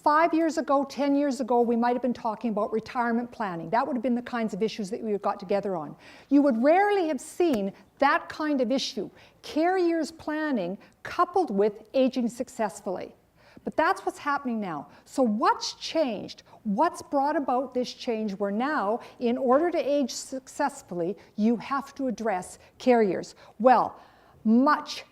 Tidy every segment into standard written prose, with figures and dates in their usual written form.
5 years ago, 10 years ago, we might have been talking about retirement planning. That would have been the kinds of issues that we would have got together on. You would rarely have seen that kind of issue, care years planning coupled with aging successfully. But that's what's happening now. So what's changed? What's brought about this change where now, in order to age successfully, you have to address care years? Well, much,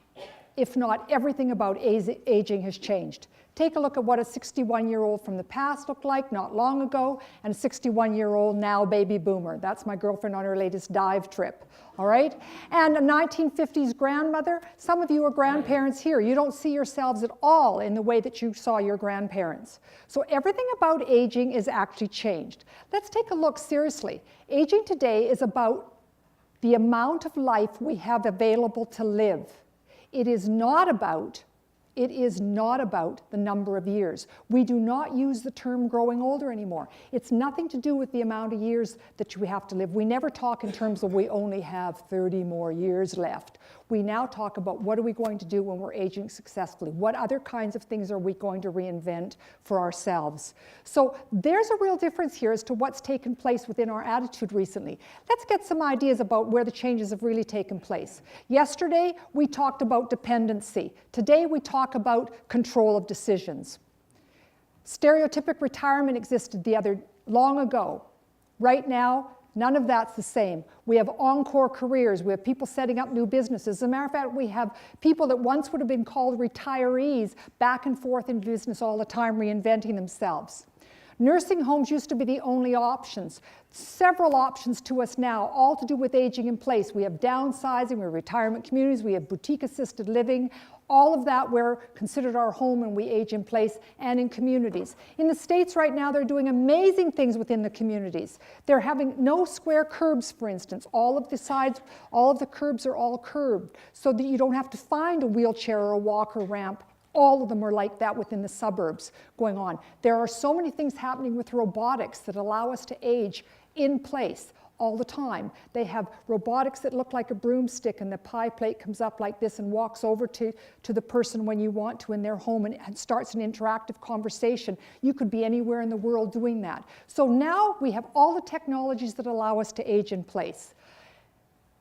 if not everything about aging has changed. Take a look at what a 61-year-old from the past looked like not long ago, and a 61-year-old now baby boomer. That's my girlfriend on her latest dive trip, all right? And a 1950s grandmother. Some of you are grandparents here. You don't see yourselves at all in the way that you saw your grandparents. So everything about aging is actually changed. Let's take a look seriously. Aging today is about the amount of life we have available to live. It is not about the number of years. We do not use the term growing older anymore. It's nothing to do with the amount of years that we have to live. We never talk in terms of we only have 30 more years left. We now talk about what are we going to do when we're aging successfully? What other kinds of things are we going to reinvent for ourselves? So there's a real difference here as to what's taken place within our attitude recently. Let's get some ideas about where the changes have really taken place. Yesterday, we talked about dependency. Today, we talk about control of decisions. Stereotypic retirement existed long ago. Right now, none of that's the same. We have encore careers. We have people setting up new businesses. As a matter of fact, we have people that once would have been called retirees back and forth in business all the time, reinventing themselves. Nursing homes used to be the only options. Several options to us now, all to do with aging in place. We have downsizing, we have retirement communities, we have boutique assisted living. All of that we're considered our home when we age in place and in communities. In the States right now, they're doing amazing things within the communities. They're having no square curbs, for instance. All of the curbs are all curbed so that you don't have to find a wheelchair or a walker ramp. All of them are like that within the suburbs going on. There are so many things happening with robotics that allow us to age in place all the time. They have robotics that look like a broomstick, and the pie plate comes up like this and walks over to the person when you want to in their home and starts an interactive conversation. You could be anywhere in the world doing that. So now we have all the technologies that allow us to age in place.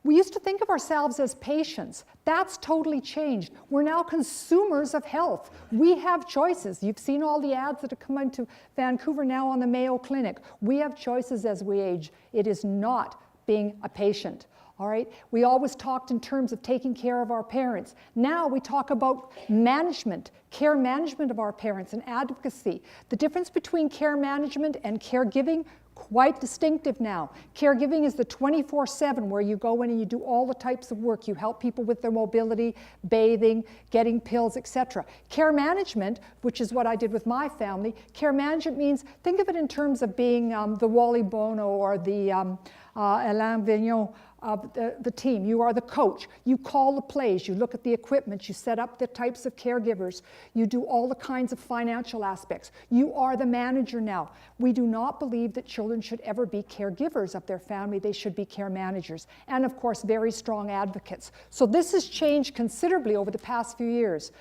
We used to think of ourselves as patients. That's totally changed. We're now consumers of health. We have choices. You've seen all the ads that have come into Vancouver now on the Mayo Clinic. We have choices as we age. It is not being a patient. All right? We always talked in terms of taking care of our parents. Now we talk about management, care management of our parents and advocacy. The difference between care management and caregiving, quite distinctive now. Caregiving is the 24/7 where you go in and you do all the types of work. You help people with their mobility, bathing, getting pills, etc. Care management, which is what I did with my family, care management means, think of it in terms of being the Wally Bono or the Alain Vignon of the team. You are the coach. You call the plays. You look at the equipment. You set up the types of caregivers. You do all the kinds of financial aspects. You are the manager now. We do not believe that children should ever be caregivers of their family. They should be care managers. And of course, very strong advocates. So this has changed considerably over the past few years.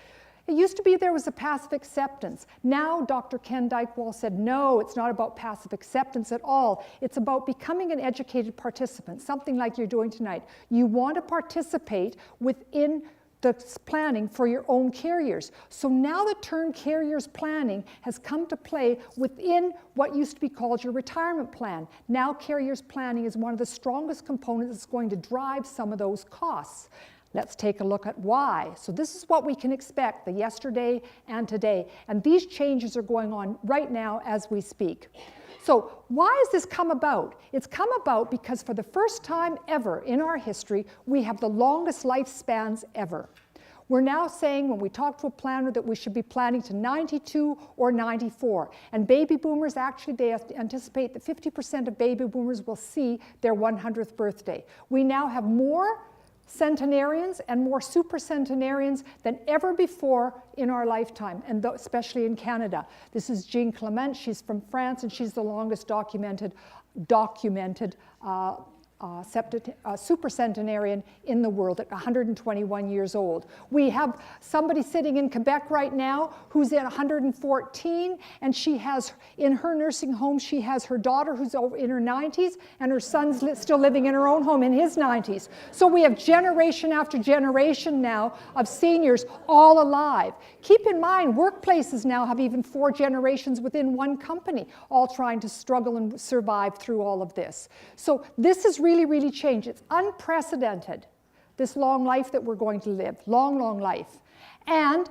It used to be there was a passive acceptance. Now Dr. Ken Dykewall said, no, it's not about passive acceptance at all. It's about becoming an educated participant, something like you're doing tonight. You want to participate within the planning for your own care years. So now the term care years planning has come to play within what used to be called your retirement plan. Now care years planning is one of the strongest components that's going to drive some of those costs. Let's take a look at why. So this is what we can expect, the yesterday and today. And these changes are going on right now as we speak. So why has this come about? It's come about because for the first time ever in our history, we have the longest lifespans ever. We're now saying when we talk to a planner that we should be planning to 92 or 94. And baby boomers, actually, they anticipate that 50% of baby boomers will see their 100th birthday. We now have more centenarians and more supercentenarians than ever before in our lifetime, and especially in Canada. This is Jean Clement. She's from France, and she's the longest documented supercentenarian in the world at 121 years old. We have somebody sitting in Quebec right now who's at 114, and she has, in her nursing home, she has her daughter who's in her 90s, and her son's still living in her own home in his 90s. So we have generation after generation now of seniors all alive. Keep in mind, workplaces now have even 4 generations within one company, all trying to struggle and survive through all of this. So this is really, really changed. It's unprecedented, this long life that we're going to live, long, long life. And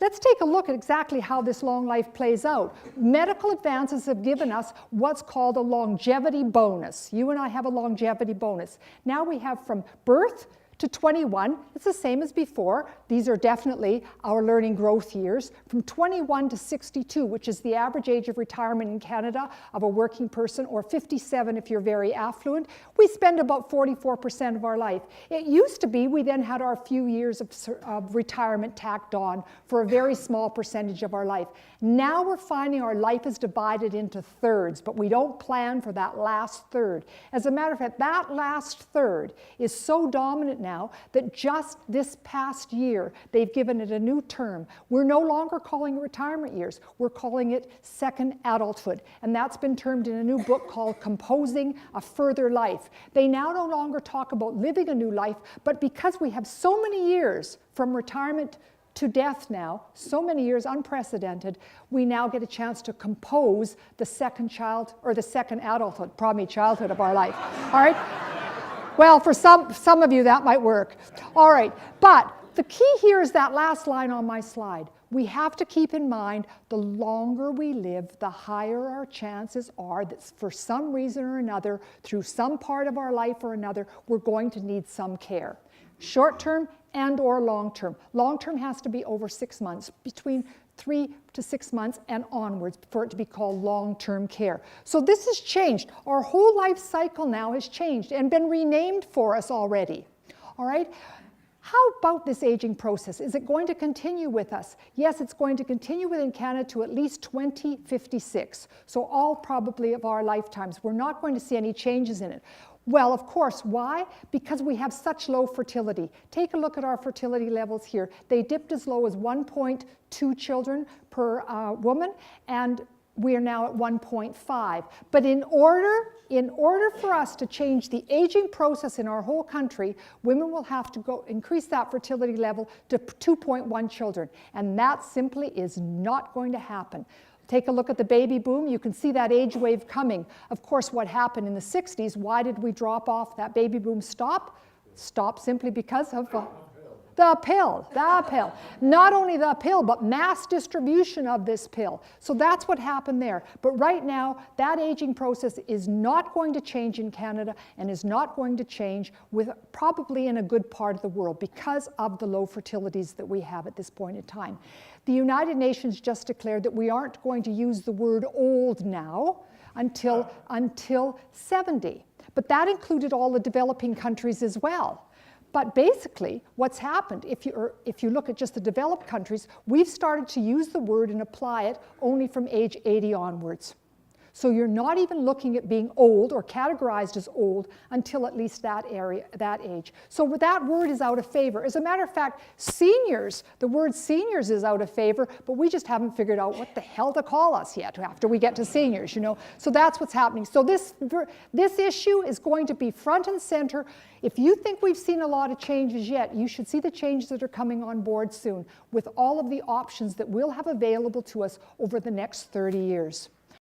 let's take a look at exactly how this long life plays out. Medical advances have given us what's called a longevity bonus. You and I have a longevity bonus. Now we have from birth to 21, it's the same as before. These are definitely our learning growth years. From 21 to 62, which is the average age of retirement in Canada of a working person, or 57 if you're very affluent, we spend about 44% of our life. It used to be we then had our few years of retirement tacked on for a very small percentage of our life. Now we're finding our life is divided into thirds, but we don't plan for that last third. As a matter of fact, that last third is so dominant now that just this past year, they've given it a new term. We're no longer calling it retirement years. We're calling it second adulthood. And that's been termed in a new book called Composing a Further Life. They now no longer talk about living a new life, but because we have so many years from retirement to death now, so many years, unprecedented, we now get a chance to compose the second childhood of our life. All right? Well, for some of you, that might work. All right, but the key here is that last line on my slide. We have to keep in mind the longer we live, the higher our chances are that for some reason or another, through some part of our life or another, we're going to need some care. Short-term and or long-term. Long-term has to be over 6 months, between 3 to 6 months and onwards for it to be called long-term care. So this has changed. Our whole life cycle now has changed and been renamed for us already. All right? How about this aging process? Is it going to continue with us? Yes, it's going to continue within Canada to at least 2056. So all probably of our lifetimes. We're not going to see any changes in it. Well, of course, why? Because we have such low fertility. Take a look at our fertility levels here. They dipped as low as 1.2 children per woman, and we are now at 1.5. But in order for us to change the aging process in our whole country, women will have to increase that fertility level to 2.1 children. And that simply is not going to happen. Take a look at the baby boom. You can see that age wave coming. Of course, what happened in the 60s, why did we drop off? That baby boom stop? Stop simply because of the pill. Not only the pill, but mass distribution of this pill. So that's what happened there. But right now, that aging process is not going to change in Canada and is not going to change probably in a good part of the world because of the low fertilities that we have at this point in time. The United Nations just declared that we aren't going to use the word old now until 70. But that included all the developing countries as well. But basically, what's happened, if you look at just the developed countries, we've started to use the word and apply it only from age 80 onwards. So you're not even looking at being old or categorized as old until at least that age. So that word is out of favor. As a matter of fact, seniors, the word seniors is out of favor, but we just haven't figured out what the hell to call us yet after we get to seniors, you know. So that's what's happening. So this issue is going to be front and center. If you think we've seen a lot of changes yet, you should see the changes that are coming on board soon with all of the options that we'll have available to us over the next 30 years.